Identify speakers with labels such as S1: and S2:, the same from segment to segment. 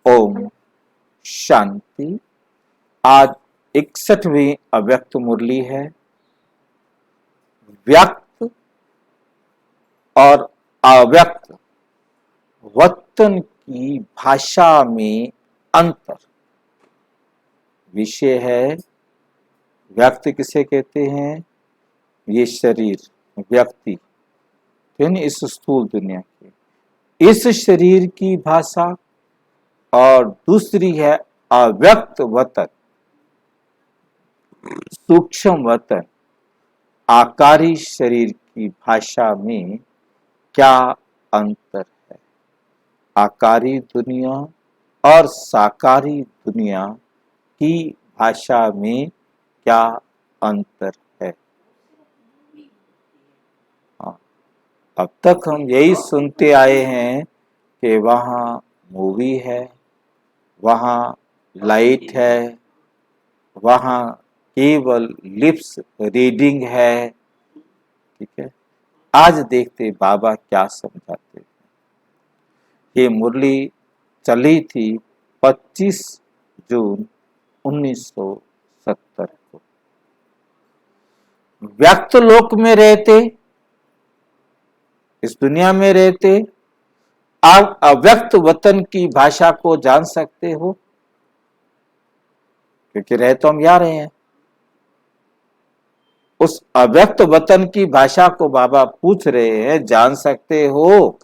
S1: ओम शांति। आज 61वीं अव्यक्त मुरली है। व्यक्त और अव्यक्त वतन की भाषा में अंतर। विषय है व्यक्त किसे कहते हैं? ये शरीर व्यक्ति यानी इस स्थूल दुनिया की, इस शरीर की भाषा, और दूसरी है अव्यक्त वतन, सूक्ष्म वतन, आकारी शरीर की भाषा में क्या अंतर है? आकारी दुनिया और साकारी दुनिया की भाषा में क्या अंतर है? हाँ, अब तक हम यही सुनते आए हैं कि वहाँ मूवी है, वहाँ लाइट है, वहाँ केवल लिप्स रीडिंग है। ठीक है, आज देखते बाबा क्या समझाते हैं। ये मुरली चली थी 25 जून 1970 को। व्यक्त लोक में रहते, इस दुनिया में रहते, आप अव्यक्त वतन की भाषा को जान सकते हो, क्योंकि रह तो हम यहाँ रहे हैं। उस अव्यक्त वतन की भाषा को बाबा पूछ रहे हैं, जान सकते हो?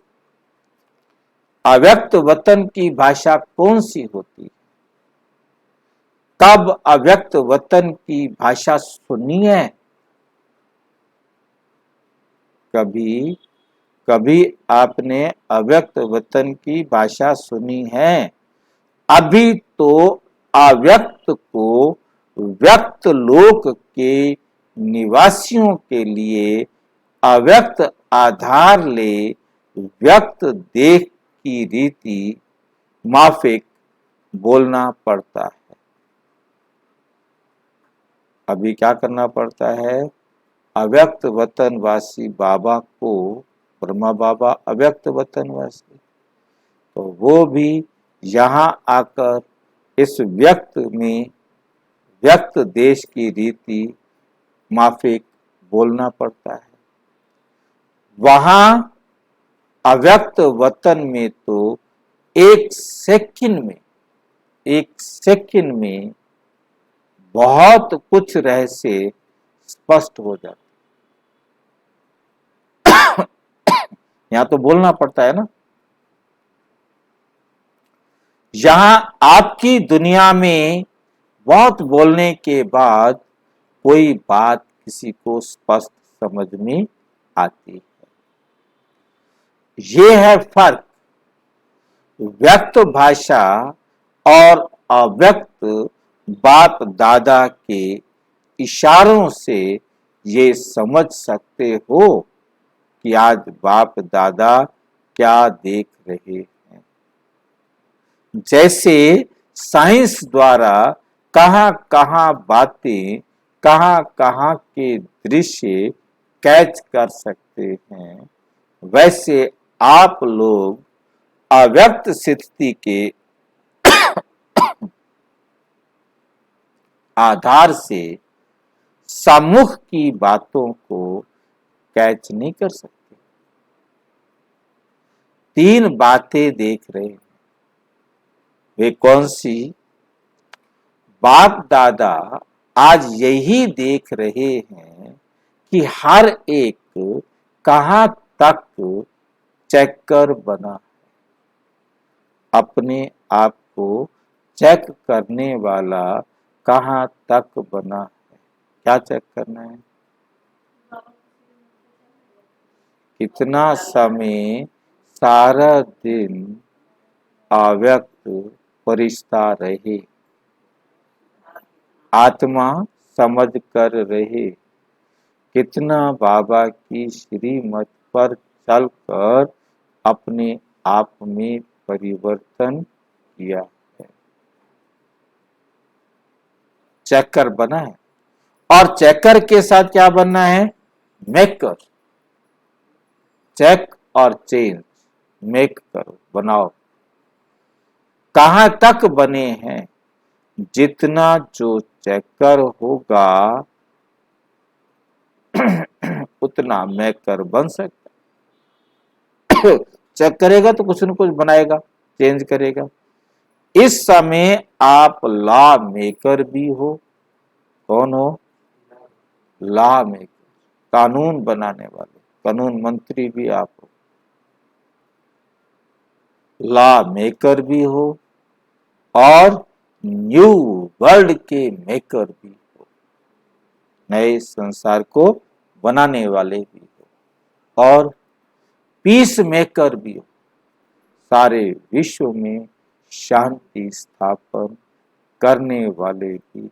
S1: अव्यक्त वतन की भाषा कौन सी होती है? कब अव्यक्त वतन की भाषा सुनी है? कभी कभी आपने अव्यक्त वतन की भाषा सुनी है? अभी तो अव्यक्त को व्यक्त लोक के निवासियों के लिए अव्यक्त आधार ले व्यक्त देख की रीति माफिक बोलना पड़ता है। अभी क्या करना पड़ता है? अव्यक्त वतनवासी बाबा को, ब्रह्मा बाबा अव्यक्त वतनवासी, तो वो भी यहाँ आकर इस व्यक्त में व्यक्त देश की रीति माफिक बोलना पड़ता है। वहां अव्यक्त वतन में तो एक सेकंड में बहुत कुछ रहस्य स्पष्ट हो जाता है। यहां तो बोलना पड़ता है ना। यहां आपकी दुनिया में बहुत बोलने के बाद कोई बात किसी को स्पष्ट समझ में आती है। ये है फर्क व्यक्त भाषा और अव्यक्त बाप दादा के इशारों से। ये समझ सकते हो कि आज बाप दादा क्या देख रहे हैं। जैसे साइंस द्वारा कहां कहां बातें, कहां कहां के दृश्य कैच कर सकते हैं, वैसे आप लोग अव्यक्त स्थिति के आधार से सम्मुख की बातों को कैच नहीं कर सकते। 3 बातें देख रहे हैं। वे कौन सी? बाप दादा आज यही देख रहे हैं कि हर एक कहां तक चेकर बना है। अपने आप को चेक करने वाला कहां तक बना है? क्या चेक करना है? कितना समय सारा दिन अव्यक्त परिस्था रहे, आत्मा समझ कर रहे, कितना बाबा की श्रीमत पर चलकर अपने आप में परिवर्तन किया है। चेकर बना है। और चेकर के साथ क्या बनना है? मेकर। चेक और चेंज, मेक करो, बनाओ। कहां तक बने हैं, जितना जो चेकर होगा उतना मेकर बन सकता। चेक करेगा तो कुछ न कुछ बनाएगा, चेंज करेगा। इस समय आप लॉ मेकर भी हो। कौन हो? लॉ मेकर, कानून बनाने वाले, कानून मंत्री भी आप हो, लॉ मेकर भी हो और न्यू वर्ल्ड के मेकर भी हो, नए संसार को बनाने वाले भी हो और पीस मेकर भी हो, सारे विश्व में शांति स्थापन करने वाले भी।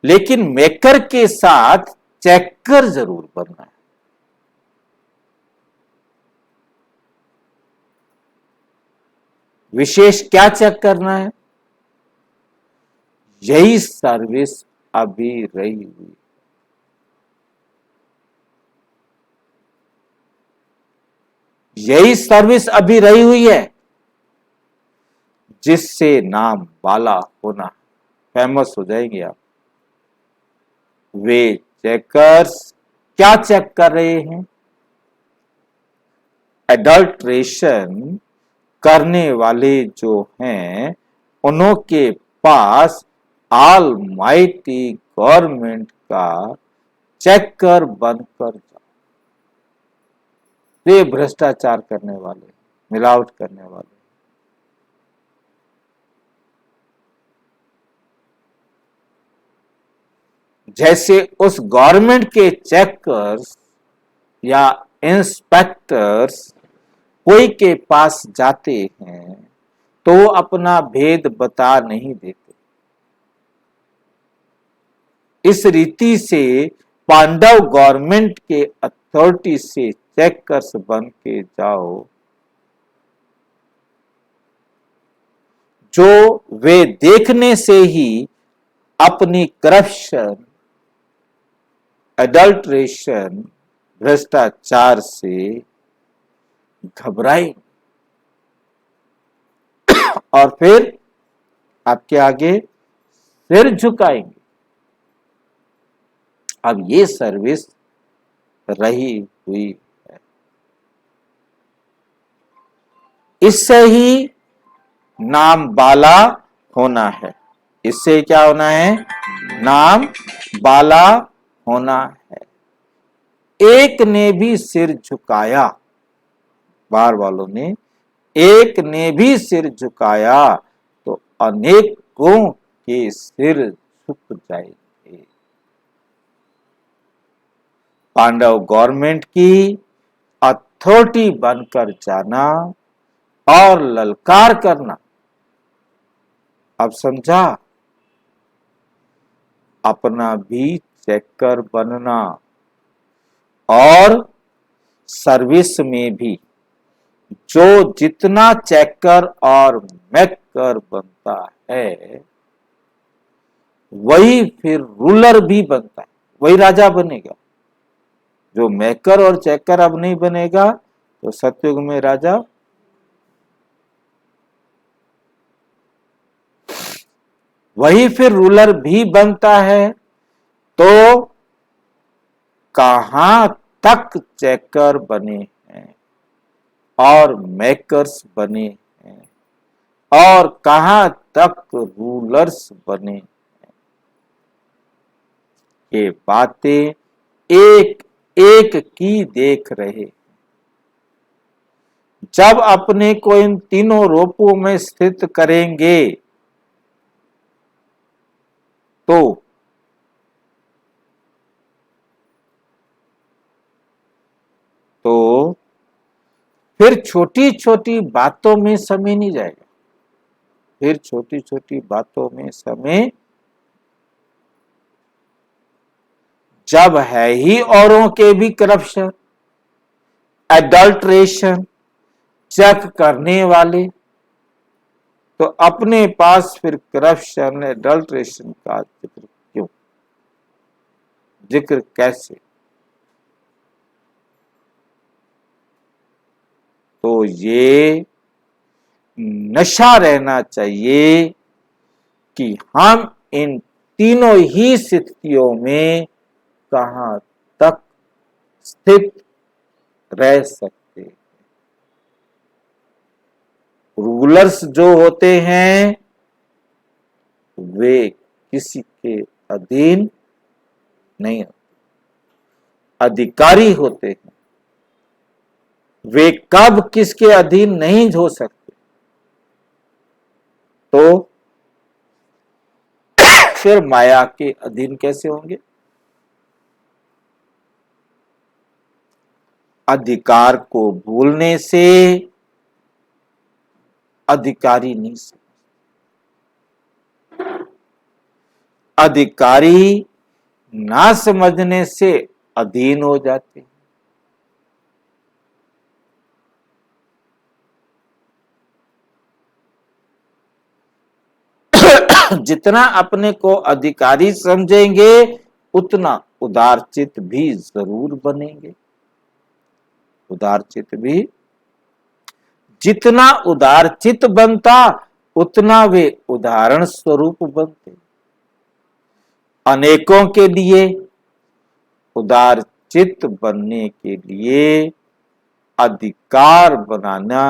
S1: लेकिन मेकर के साथ चेकर जरूर बनना है। विशेष क्या चेक करना है? यही सर्विस अभी रही हुई, यही सर्विस अभी रही हुई है जिससे नाम वाला होना, फेमस हो जाएंगे आप। वे चेकर्स क्या चेक कर रहे हैं? एडल्ट्रेशन करने वाले जो हैं उनके पास ऑल माइटी गवर्नमेंट का चेकर बनकर जाओ। ये भ्रष्टाचार करने वाले, मिलावट करने वाले, जैसे उस गवर्नमेंट के चेकर्स या इंस्पेक्टर्स कोई के पास जाते हैं तो वो अपना भेद बता नहीं देते। इस रीति से पांडव गवर्नमेंट के अथॉरिटी से चेकर्स बन के जाओ, जो वे देखने से ही अपनी करप्शन, एडल्ट्रेशन, भ्रष्टाचार से घबराए और फिर आपके आगे सिर झुकाएंगे। अब ये सर्विस रही हुई है। इससे ही नाम बाला होना है। इससे क्या होना है? नाम बाला होना है। एक ने भी सिर झुकाया, बार वालों ने, एक ने भी सिर झुकाया तो अनेकों के सिर झुक जाएंगे। पांडव गवर्नमेंट की अथॉरिटी बनकर जाना और ललकार करना। अब समझा? अपना भी चेकर बनना और सर्विस में भी जो जितना चेकर और मेकर बनता है वही फिर रूलर भी बनता है, वही राजा बनेगा। जो मेकर और चेकर अब नहीं बनेगा तो सतयुग में राजा वही फिर रूलर भी बनता है। तो कहां तक चेकर बने हैं और मेकर्स बने हैं और कहां तक रूलर्स बने हैं, ये बातें एक एक की देख रहे। जब अपने को इन तीनों रूपों में स्थित करेंगे तो फिर छोटी छोटी बातों में समय नहीं जाएगा। फिर छोटी छोटी बातों में समय जब है ही औरों के भी करप्शन, एडल्ट्रेशन चेक करने वाले, तो अपने पास फिर करप्शन, एडल्ट्रेशन का जिक्र क्यों? जिक्र कैसे? तो ये नशा रहना चाहिए कि हम इन तीनों ही स्थितियों में कहां तक स्थित रह सकते। रूलर्स जो होते हैं वे किसी के अधीन नहीं होते, अधिकारी होते हैं। वे कब किसके अधीन नहीं हो सकते, तो फिर माया के अधीन कैसे होंगे। अधिकार को भूलने से अधिकारी नहीं सकते। अधिकारी ना समझने से अधीन हो जाते हैं। जितना अपने को अधिकारी समझेंगे उतना उदारचित भी जरूर बनेंगे। उदारचित भी, जितना उदारचित बनता उतना वे उदाहरण स्वरूप बनते। अनेकों के लिए उदारचित बनने के लिए अधिकार बनाना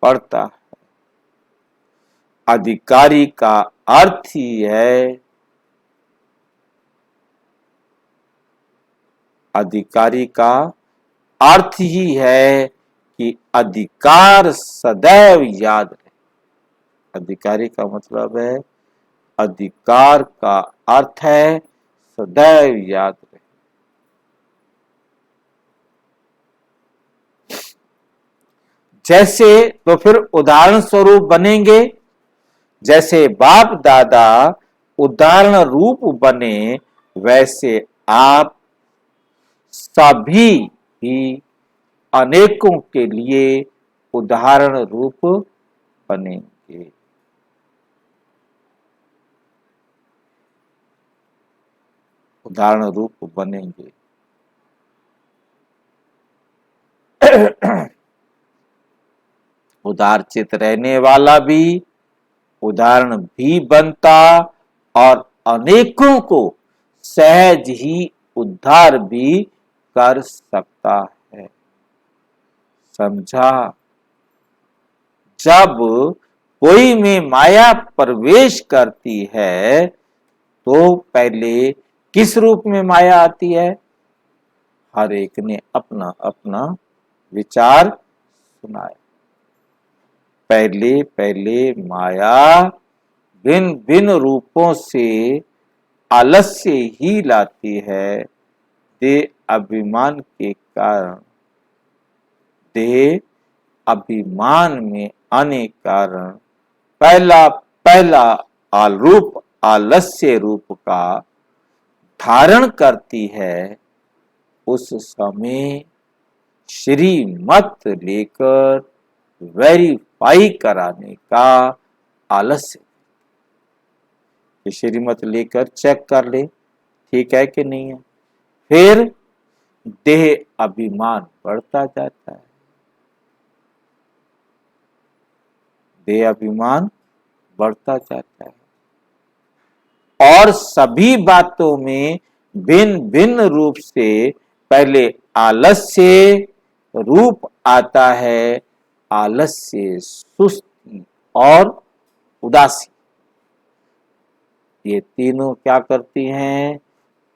S1: पड़ता है। अधिकारी का अर्थ ही है, अधिकारी का अर्थ ही है कि अधिकार सदैव याद रहे। अधिकारी का मतलब है, अधिकार का अर्थ है सदैव याद रहे। जैसे, तो फिर उदाहरण स्वरूप बनेंगे। जैसे बाप दादा उदाहरण रूप बने, वैसे आप सभी ही अनेकों के लिए उदाहरण रूप बनेंगे। उदाहरण रूप बनेंगे। उदारचित रहने वाला भी उदाहरण भी बनता और अनेकों को सहज ही उद्धार भी कर सकता है। समझा। जब कोई में माया प्रवेश करती है तो पहले किस रूप में माया आती है। हर एक ने अपना अपना विचार सुनाया। पहले पहले माया भिन्न भिन्न रूपों से आलस्य ही लाती है। देह अभिमान के कारण, देह अभिमान में आने कारण पहला पहला रूप आलस्य रूप का धारण करती है। उस समय श्रीमत लेकर वेरीफाई कराने का आलस्य, श्रीमत लेकर चेक कर ले ठीक है कि नहीं है। फिर देह अभिमान बढ़ता जाता है। देह अभिमान बढ़ता जाता है और सभी बातों में भिन्न भिन्न रूप से पहले आलस्य रूप आता है। आलस्य, सुस्ती और उदासी, ये तीनों क्या करती हैं,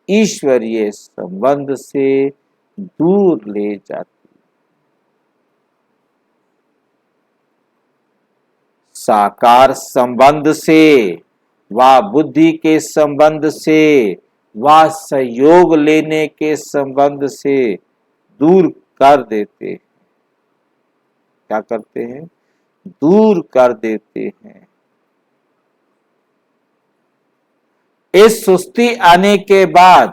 S1: ईश्वरीय संबंध से दूर ले जाती। साकार संबंध से व बुद्धि के संबंध से व सहयोग लेने के संबंध से दूर कर देते हैं। क्या करते हैं, दूर कर देते हैं। इस सुस्ती आने के बाद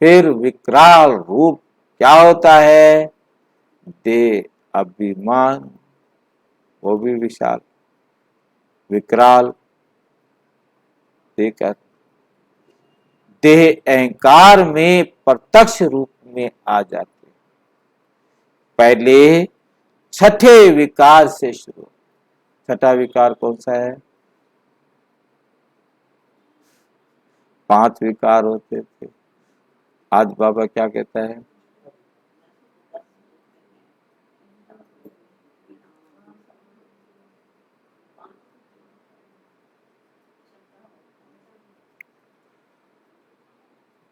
S1: फिर विकराल रूप क्या होता है, देह अभिमान, वो भी विशाल विकराल देकर देह अहंकार में प्रत्यक्ष रूप में आ जाते। पहले छठे विकार से शुरू। छठा विकार कौन सा है? 5 विकार होते थे, आज बाबा क्या कहता है?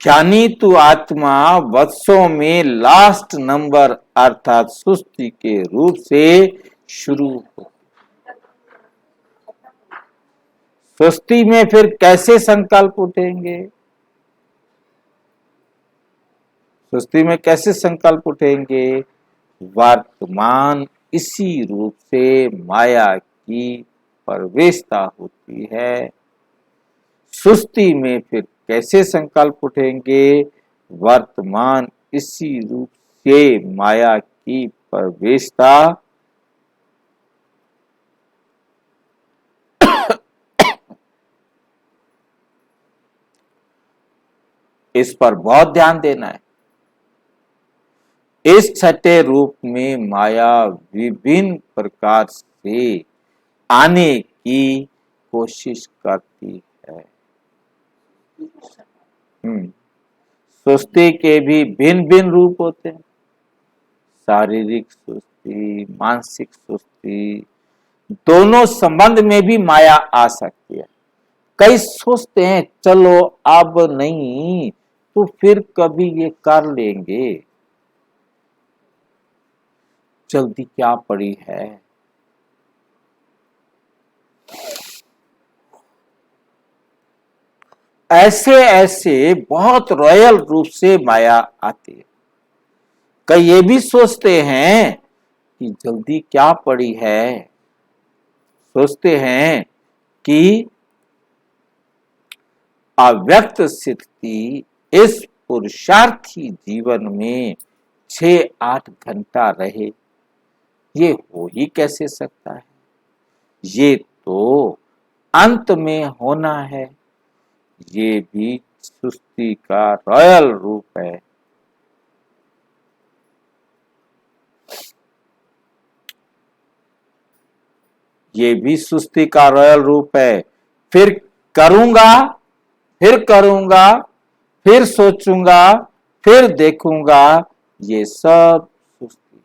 S1: ज्ञानी तु आत्मा वत्सों में लास्ट नंबर अर्थात सुस्ती के रूप से शुरू हो। सुस्ती में फिर कैसे संकल्प उठेंगे? सुस्ती में कैसे संकल्प उठेंगे? वर्तमान इसी रूप से माया की प्रवेशता होती है। सुस्ती में फिर कैसे संकल्प उठेंगे? वर्तमान इसी रूप से माया की प्रवेशता इस पर बहुत ध्यान देना है। इस छठे रूप में माया विभिन्न प्रकार से आने की कोशिश करती है। सुस्ती के भी भिन्न भिन्न रूप होते हैं। शारीरिक सुस्ती, मानसिक सुस्ती, दोनों संबंध में भी माया आ सकती है। कई सोचते हैं चलो अब नहीं तो फिर कभी ये कर लेंगे, जल्दी क्या पड़ी है। ऐसे ऐसे बहुत रॉयल रूप से माया आती है। कई ये भी सोचते हैं कि जल्दी क्या पड़ी है, सोचते हैं कि अव्यक्त स्थिति इस पुरुषार्थी जीवन में 6-8 घंटा रहे, ये हो ही कैसे सकता है? ये तो अंत में होना है। ये भी सुस्ती का रॉयल रूप है। ये भी सुस्ती का रॉयल रूप है। फिर करूंगा, फिर करूंगा, फिर सोचूंगा, फिर देखूंगा, ये सब सुस्ती।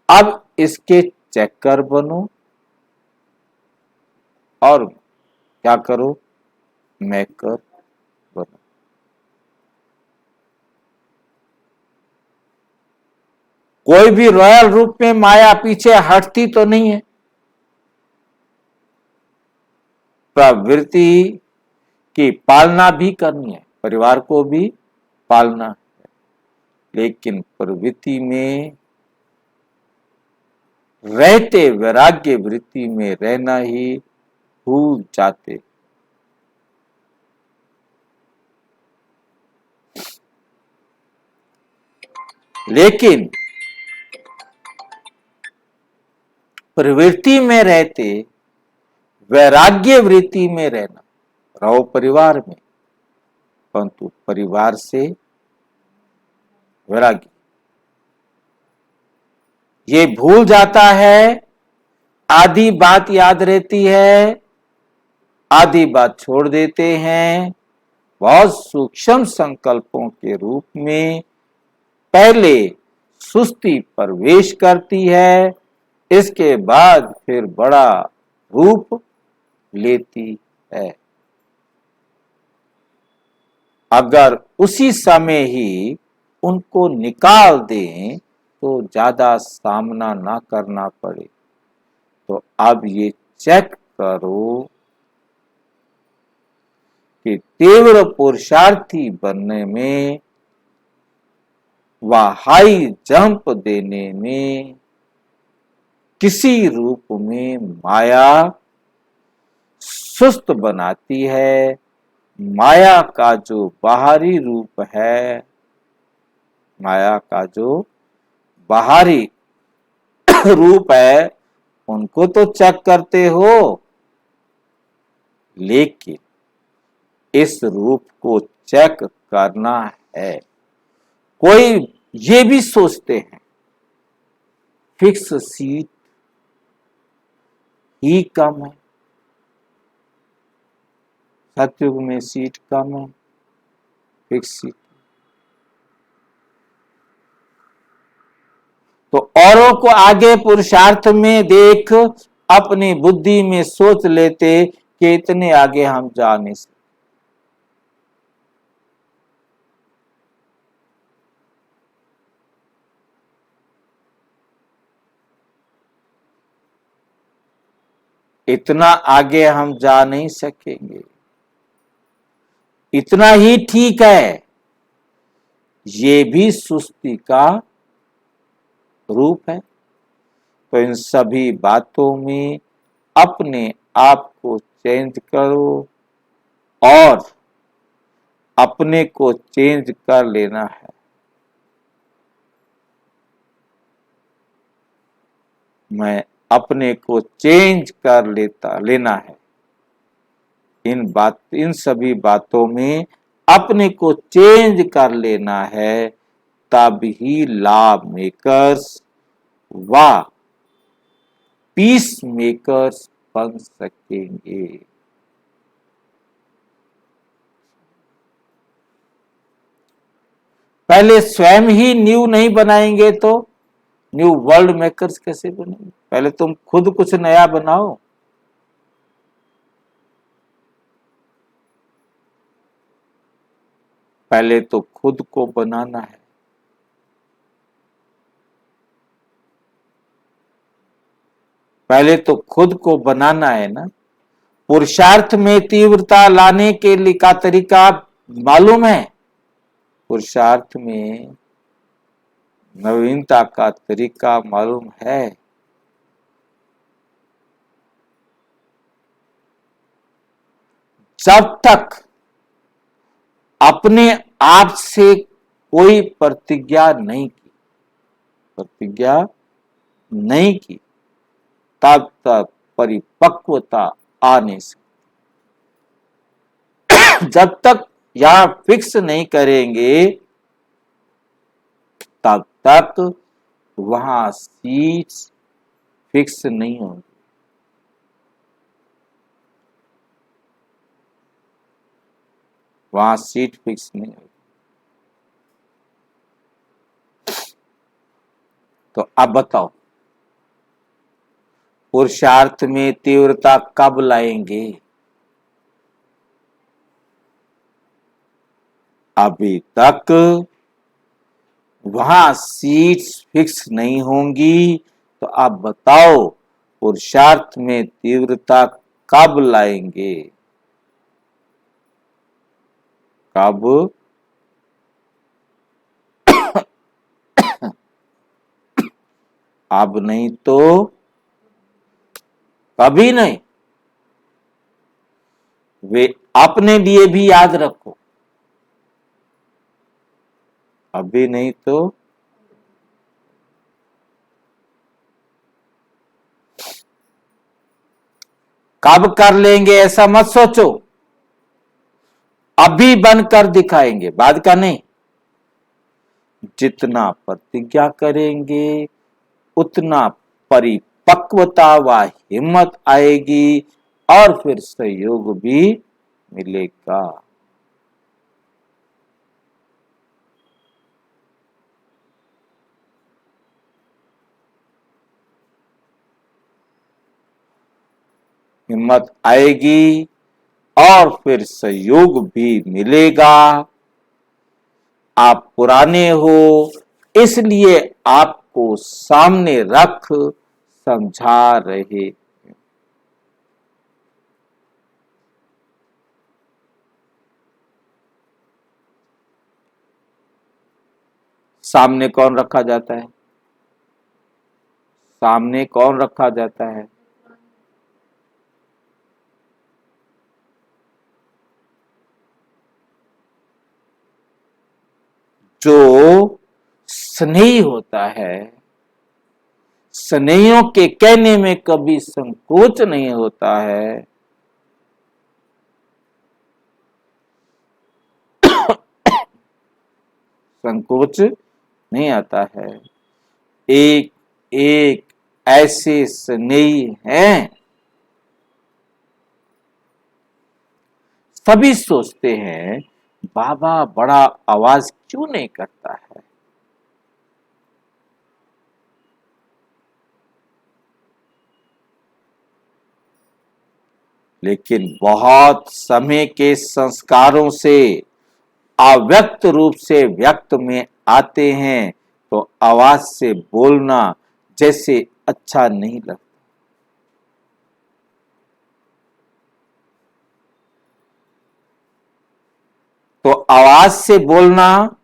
S1: अब इसके चेकर बनो और क्या करो? मेकर बनो। कोई भी रॉयल रूप में माया पीछे हटती तो नहीं है। प्रवृत्ति की पालना भी करनी है, परिवार को भी पालना है, लेकिन प्रवृत्ति में रहते वैराग्य वृत्ति में रहना ही भूल जाते। लेकिन प्रवृत्ति में रहते वैराग्य वृत्ति में रहना, रहो परिवार में, परंतु परिवार से वैराग्य ये भूल जाता है। आधी बात याद रहती है, आधी बात छोड़ देते हैं। बहुत सूक्ष्म संकल्पों के रूप में पहले सुस्ती प्रवेश करती है, इसके बाद फिर बड़ा रूप लेती है। अगर उसी समय ही उनको निकाल दें तो ज्यादा सामना ना करना पड़े। तो अब ये चेक करो कि तीव्र पुरुषार्थी बनने में व हाई जंप देने में किसी रूप में माया सुस्त बनाती है। माया का जो बाहरी रूप है, माया का जो बाहरी रूप है, उनको तो चेक करते हो, लेकिन इस रूप को चेक करना है। कोई ये भी सोचते हैं फिक्स सीट ही कम है, सतयुग में सीट कम है, फिक्स सीट। तो औरों को आगे पुरुषार्थ में देख अपनी बुद्धि में सोच लेते कि इतने आगे हम जा नहीं सकते। इतना आगे हम जा नहीं सकेंगे, इतना ही ठीक है। ये भी सुस्ती का रूप है। तो इन सभी बातों में अपने आप को चेंज करो और अपने को चेंज कर लेना है। मैं अपने को चेंज कर लेना है। इन सभी बातों में अपने को चेंज कर लेना है, तब ही लॉ मेकर्स व पीस मेकर्स बन सकेंगे। पहले स्वयं ही न्यू नहीं बनाएंगे तो न्यू वर्ल्ड मेकर्स कैसे बनेंगे? पहले तुम खुद कुछ नया बनाओ। पहले तो खुद को बनाना है। पहले तो खुद को बनाना है ना। पुरुषार्थ में तीव्रता लाने के लिए का तरीका मालूम है? पुरुषार्थ में नवीनता का तरीका मालूम है? जब तक अपने आप से कोई प्रतिज्ञा नहीं की, तब तक परिपक्वता आ नहीं सकती। जब तक यहां फिक्स नहीं करेंगे, तब तक वहां सीट्स फिक्स नहीं होंगी। वहां सीट फिक्स नहीं होगी। तो अब बताओ, पुरुषार्थ में तीव्रता कब लाएंगे? अभी तक वहां सीट्स फिक्स नहीं होंगी। तो आप बताओ, पुरुषार्थ में तीव्रता कब लाएंगे? कब? अब नहीं तो कभी नहीं। वे अपने लिए भी याद रखो, अभी नहीं तो कब कर लेंगे ऐसा मत सोचो। अभी बनकर दिखाएंगे, बाद का नहीं। जितना प्रतिज्ञा करेंगे उतना परिपक्वता व हिम्मत आएगी और फिर सहयोग भी मिलेगा। हिम्मत आएगी और फिर सहयोग भी मिलेगा। आप पुराने हो, इसलिए आपको सामने रख समझा रहे। सामने कौन रखा जाता है? सामने कौन रखा जाता है? जो स्नेही होता है, स्नेहियों के कहने में कभी संकोच नहीं होता है, संकोच नहीं आता है। एक एक ऐसे स्नेही हैं, सभी सोचते हैं बाबा बड़ा आवाज क्यों नहीं करता है। लेकिन बहुत समय के संस्कारों से अव्यक्त रूप से व्यक्त में आते हैं, तो आवाज से बोलना जैसे अच्छा नहीं लगता। तो आवाज से बोलना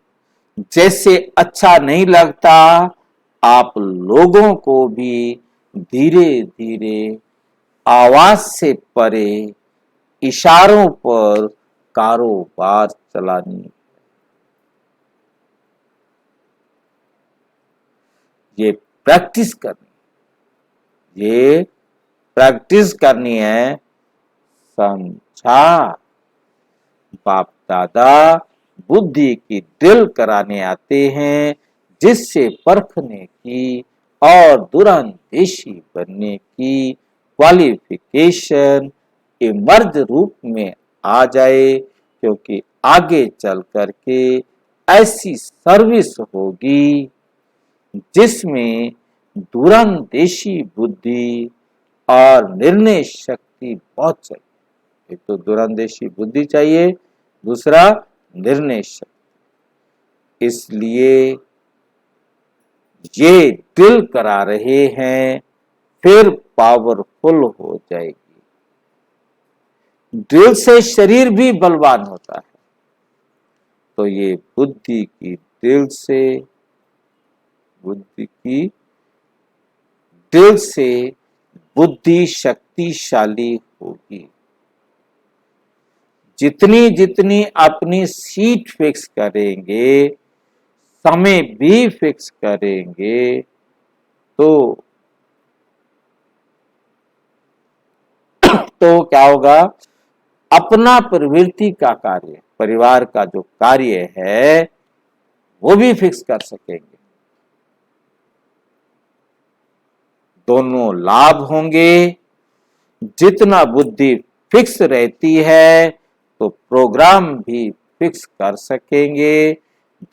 S1: जैसे अच्छा नहीं लगता, आप लोगों को भी धीरे धीरे आवाज से परे इशारों पर कारोबार चलानी, ये प्रैक्टिस करनी, ये प्रैक्टिस करनी है। समझा। बाप दादा बुद्धि की ड्रिल कराने आते हैं, जिससे परखने की और दूरंदेशी बनने की क्वालिफिकेशन इमर्ज रूप में आ जाए, क्योंकि आगे चल करके ऐसी सर्विस होगी जिसमें दूरंदेशी बुद्धि और निर्णय शक्ति बहुत चाहिए। एक तो दूरंदेशी बुद्धि चाहिए, दूसरा निर्णय शक्ति। इसलिए ये दिल करा रहे हैं, फिर पावरफुल हो जाएगी। दिल से शरीर भी बलवान होता है, तो ये बुद्धि की दिल से, बुद्धि की दिल से बुद्धि शक्तिशाली होगी। जितनी जितनी अपनी सीट फिक्स करेंगे, समय भी फिक्स करेंगे, तो क्या होगा, अपना प्रवृत्ति का कार्य, परिवार का जो कार्य है वो भी फिक्स कर सकेंगे। दोनों लाभ होंगे। जितना बुद्धि फिक्स रहती है तो प्रोग्राम भी फिक्स कर सकेंगे,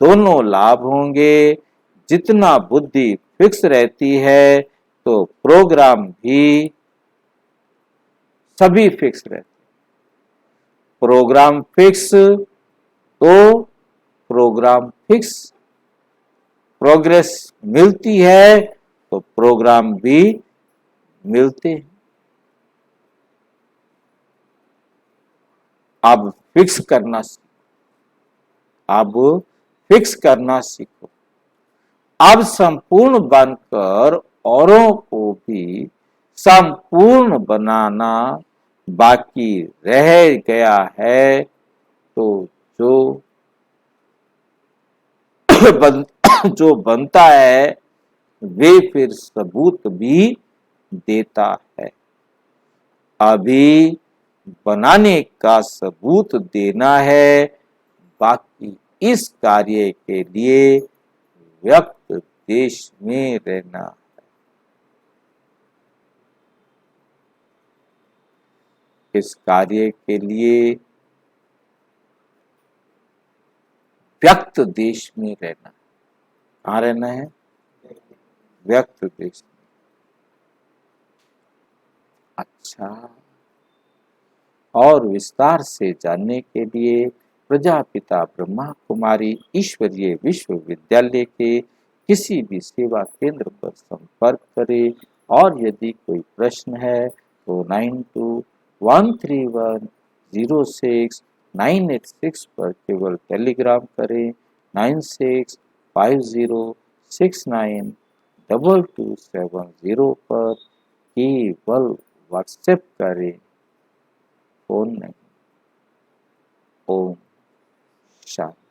S1: दोनों लाभ होंगे। जितना बुद्धि फिक्स रहती है तो प्रोग्राम भी सभी फिक्स रहते। प्रोग्राम फिक्स तो प्रोग्राम फिक्स, प्रोग्रेस मिलती है तो प्रोग्राम भी मिलते हैं। अब फिक्स करना, अब फिक्स करना सीखो। अब संपूर्ण बनकर औरों को भी संपूर्ण बनाना बाकी रह गया है। तो जो जो बनता है वे फिर सबूत भी देता है। अभी बनाने का सबूत देना है, बाकी इस कार्य के लिए व्यक्त देश में रहना। इस कार्य के लिए व्यक्त देश में रहना। कहाँ रहना है? व्यक्त देश में। अच्छा, और विस्तार से जानने के लिए प्रजापिता ब्रह्मा कुमारी ईश्वरीय विश्वविद्यालय के किसी भी सेवा केंद्र पर संपर्क करें। और यदि कोई प्रश्न है तो 9213106986 पर केवल टेलीग्राम करें। 9650692270 पर केवल व्हाट्सएप करें, फोन नहीं। ओम शांति।